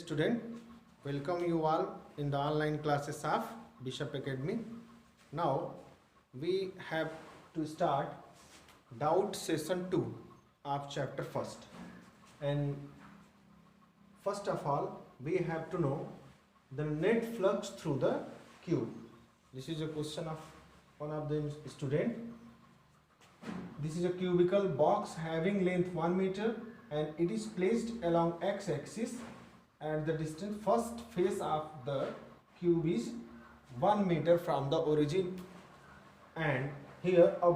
student, welcome you all in the online classes of Bishop Academy. Now we have to start doubt session 2 of chapter 1st, and first of all we have to know the net flux through the cube. This is a question of one of the student. This is a cubical box having length 1 meter and it is placed along x-axis and the distance first face of the cube is 1 meter from the origin, and here a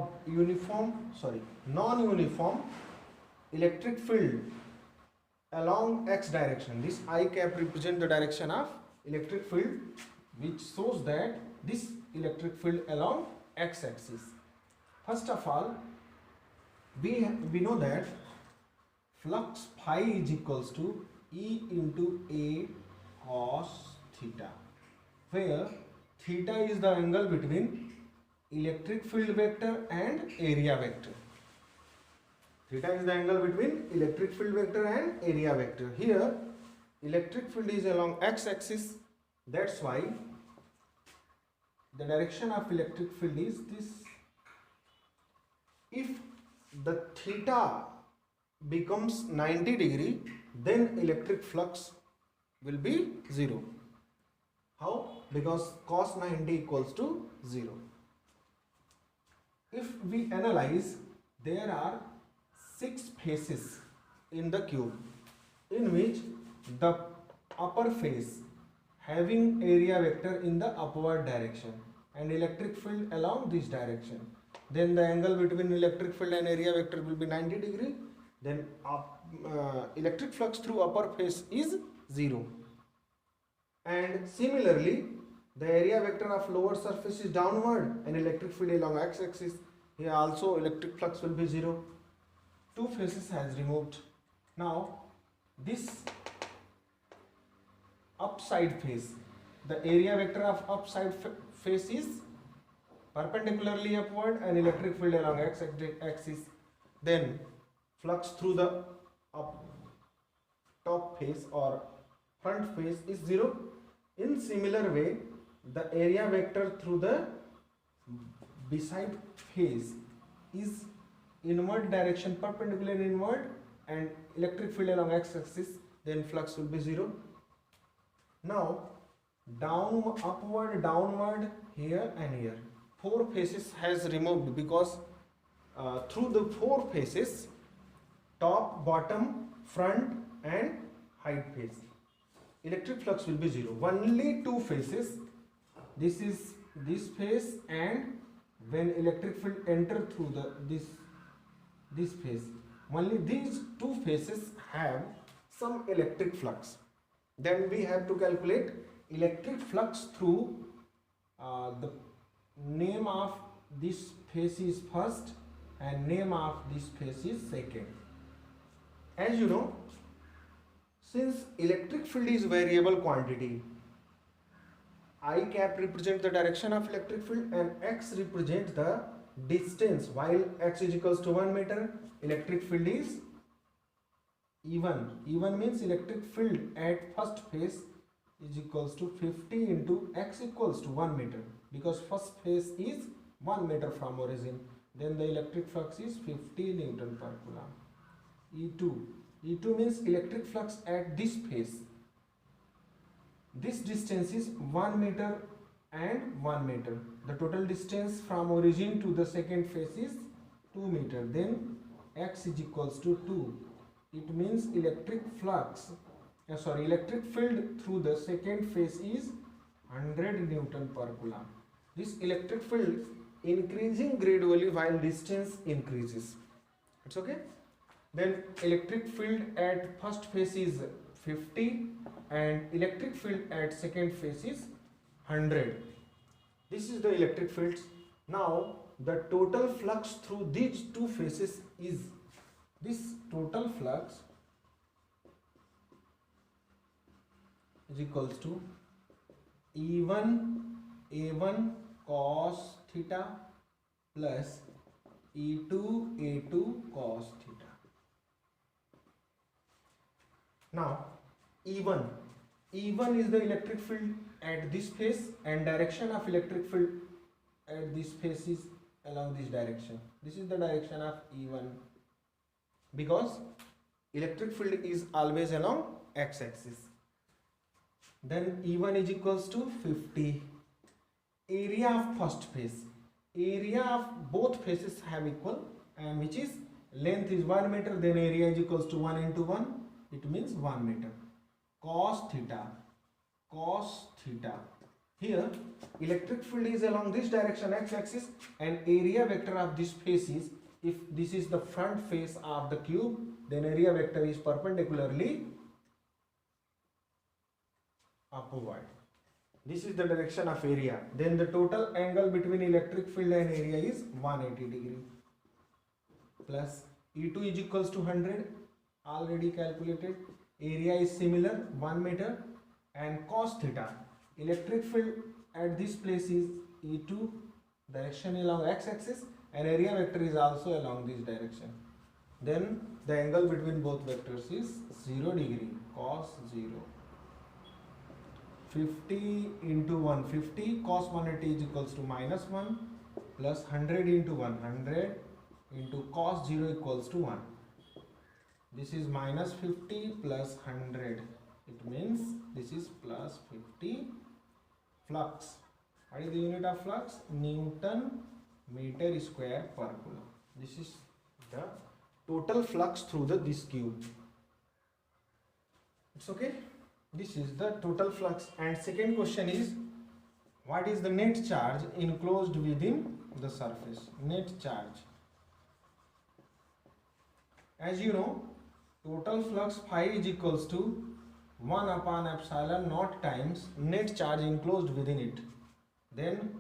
non-uniform electric field along x direction. This I cap represent the direction of electric field, which shows that this electric field along x-axis. First of all, we know that flux phi is equals to E into A cos theta, where theta is the angle between electric field vector and area vector. Theta is the angle between electric field vector and area vector. Here electric field is along x-axis, that's why the direction of electric field is this. If the theta becomes 90 degree, then electric flux will be 0. How? Because cos 90 equals to 0. If we analyze, there are 6 faces in the cube, in which the upper face having area vector in the upward direction and electric field along this direction, then the angle between electric field and area vector will be 90 degree. Then electric flux through upper face is 0. And similarly, the area vector of lower surface is downward and electric field along x-axis. Here also electric flux will be 0. 2 faces has removed. Now this upside face, the area vector of upside face is perpendicularly upward and electric field along x-axis. Then flux through the top face or front face is 0. In similar way, the area vector through the beside face is inward direction, perpendicular inward, and electric field along x-axis, then flux will be 0. Now upward, downward, here and here, 4 faces has removed, because through the 4 faces, top, bottom, front and height face, electric flux will be 0. Only 2 faces, this is this face, and when electric field enter through this face, only these 2 faces have some electric flux. Then we have to calculate electric flux through the name of this face is first and name of this face is second. As you know, since electric field is variable quantity, I cap represents the direction of electric field and x represents the distance. While x is equals to 1 meter, electric field is E1. E1 means electric field at first phase is equals to 50 into x equals to 1 meter, because first phase is 1 meter from origin. Then the electric flux is 50 Newton per coulomb. E2 means electric flux at this phase. This distance is 1 meter and 1 meter. The total distance from origin to the second phase is 2 meter. Then x is equals to 2. It means electric field through the second phase is 100 Newton per coulomb. This electric field increasing gradually while distance increases. It's okay. Then electric field at first phase is 50 and electric field at second phase is 100. This is the electric fields. Now the total flux through these 2 phases is, this total flux is equals to A1 cos theta plus E2 cos theta. Now E1, E1 is the electric field at this phase, and direction of electric field at this phase is along this direction. This is the direction of E1, because electric field is always along x-axis. Then E1 is equals to 50. Area of first phase. Area of both phases have equal, and which is length is 1 meter, then area is equals to 1 into 1, it means 1 meter. Cos theta. Here electric field is along this direction x-axis, and area vector of this face is, if this is the front face of the cube, then area vector is perpendicularly upward. This is the direction of area. Then the total angle between electric field and area is 180 degree. Plus E2 is equals to 100, already calculated. Area is similar, 1 meter, and cos theta. Electric field at this place is E2, direction along x-axis, and area vector is also along this direction. Then the angle between both vectors is 0 degree, cos 0. 50 into 150, cos 180 is equals to minus 1, plus 100 into 100 into cos 0 equals to 1. This is minus 50 plus 100. It means this is plus 50. Flux. What is the unit of flux? Newton meter square per coulomb. This is the total flux through this cube. It's okay. This is the total flux. And second question is, what is the net charge enclosed within the surface? Net charge. As you know, total flux phi is equals to 1 upon epsilon naught times net charge enclosed within it. Then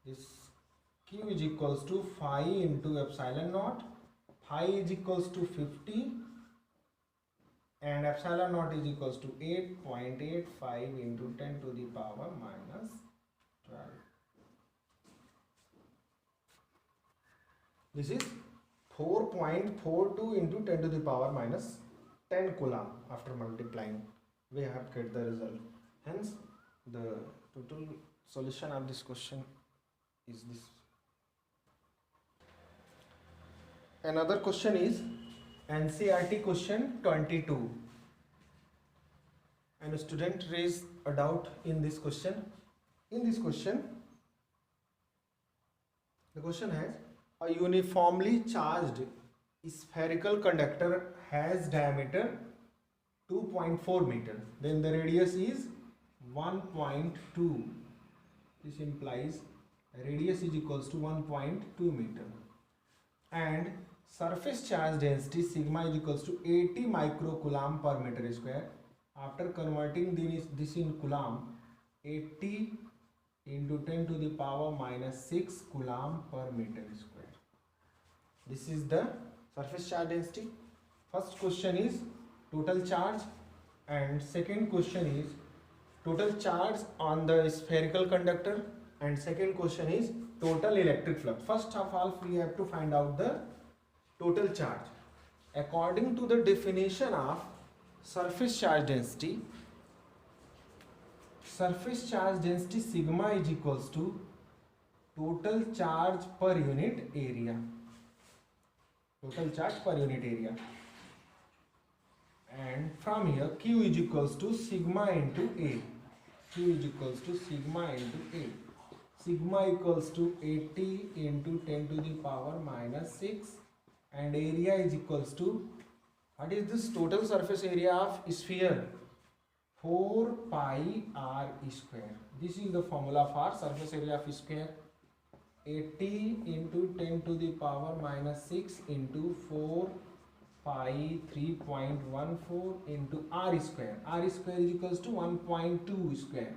this Q is equals to phi into epsilon naught. Phi is equals to 50 and epsilon naught is equals to 8.85 into 10 to the power minus 12. This is 4.42 into 10 to the power minus 10 coulomb. After multiplying, we have get the result. Hence, the total solution of this question is this. Another question is NCERT question 22. And a student raised a doubt in this question. In this question, the question has a uniformly charged spherical conductor has diameter 2.4 meter. Then the radius is 1.2. This implies radius is equals to 1.2 meter. And surface charge density sigma is equals to 80 microcoulomb per meter square. After converting this in coulomb, 80 into 10 to the power minus 6 coulomb per meter square. This is the surface charge density. First question is total charge, and second question is total charge on the spherical conductor, and second question is total electric flux. First of all, we have to find out the total charge. According to the definition of surface charge density sigma is equals to total charge per unit area. Total charge per unit area. And from here Q is equals to sigma into A. Q is equals to sigma into A. Sigma equals to 80 into 10 to the power minus 6, and area is equals to, what is this total surface area of sphere? 4 pi r square. This is the formula for surface area of sphere. 80 into 10 to the power minus 6 into 4 pi 3.14 into r square. R square is equals to 1.2 square.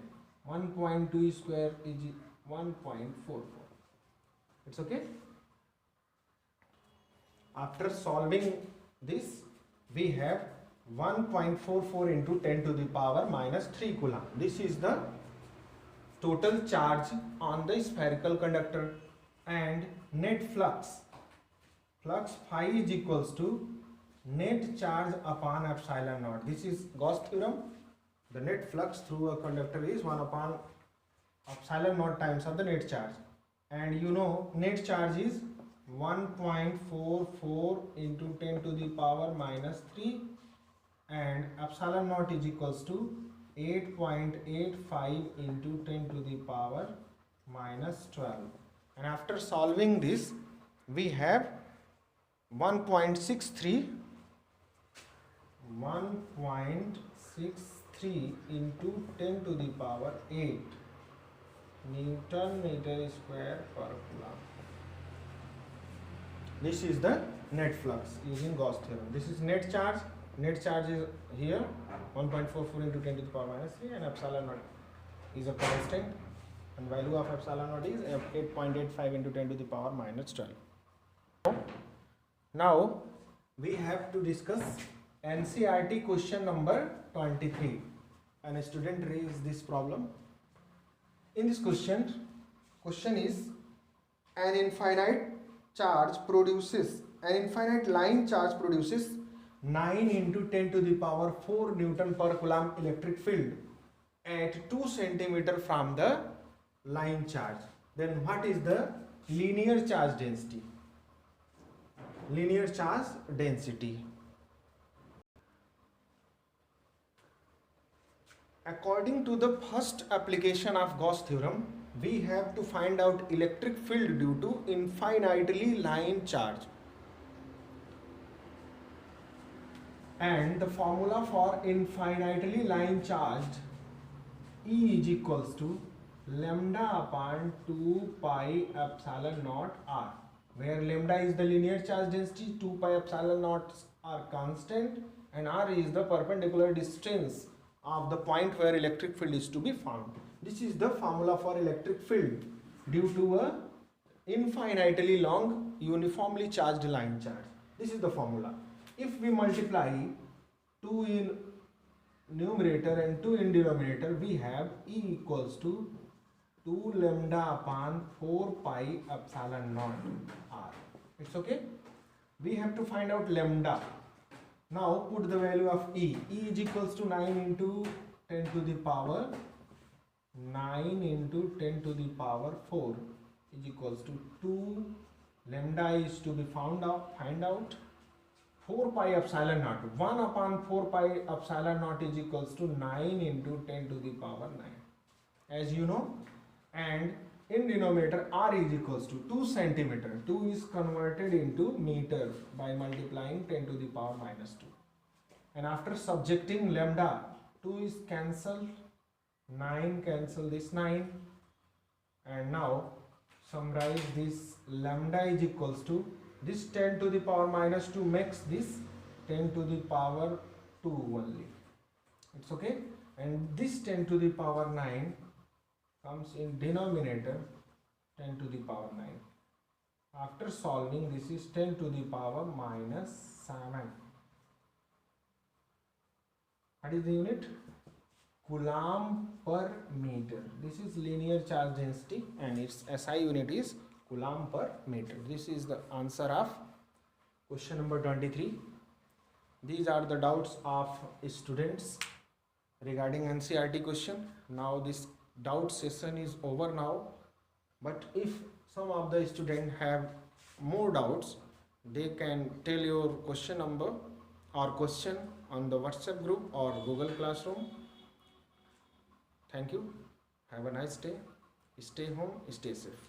1.2 square is 1.44. It's okay. After solving this, we have 1.44 into 10 to the power minus 3 coulomb. This is the total charge on the spherical conductor. And net flux. Flux phi is equals to net charge upon epsilon naught. This is Gauss theorem. The net flux through a conductor is 1 upon epsilon naught times of the net charge, and you know net charge is 1.44 into 10 to the power minus 3, and epsilon naught is equals to 8.85 into 10 to the power minus 12. And after solving this, we have 1.63 into 10 to the power 8 Newton meter square per coulomb. This is the net flux using Gauss theorem. This is net charge. Net charge is here 1.44 into 10 to the power minus 3, and epsilon naught is a constant, and value of epsilon naught is 8.85 into 10 to the power minus 12. Now we have to discuss NCERT question number 23, and a student raised this problem. In this question is an infinite line charge produces 9 into 10 to the power 4 Newton per coulomb electric field at 2 centimeter from the line charge. Then what is the linear charge density? Linear charge density. According to the first application of Gauss theorem, we have to find out electric field due to infinitely line charge. And the formula for infinitely line charged E is equals to lambda upon 2 pi epsilon naught r, where lambda is the linear charge density, 2 pi epsilon naught are constant, and r is the perpendicular distance of the point where electric field is to be found. This is the formula for electric field due to a infinitely long uniformly charged line charge. This is the formula. If we multiply 2 in numerator and 2 in denominator, we have E equals to 2 lambda upon 4 pi epsilon naught r. It's okay. We have to find out lambda. Now put the value of E. E is equals to 9 into 10 to the power 9 into 10 to the power 4 is equals to 2. Lambda is to be find out 4 pi epsilon naught. 1 upon 4 pi epsilon naught is equals to 9 into 10 to the power 9, as you know. And in denominator r is equals to 2 centimeter. 2 is converted into meter by multiplying 10 to the power minus 2. And after subjecting lambda, 2 is cancelled, 9 cancel this 9, and now summarize this. Lambda is equals to this 10 to the power minus 2 makes this 10 to the power 2 only. It's okay. And this 10 to the power 9 comes in denominator 10 to the power 9. After solving, this is 10 to the power minus 7. What is the unit? Coulomb per meter. This is linear charge density, and its SI unit is Coulomb per meter. This is the answer of question number 23. These are the doubts of students regarding NCERT question. Now this doubt session is over now, but if some of the students have more doubts, they can tell your question number or question on the WhatsApp group or Google Classroom. Thank you. Have a nice day. Stay home, stay safe.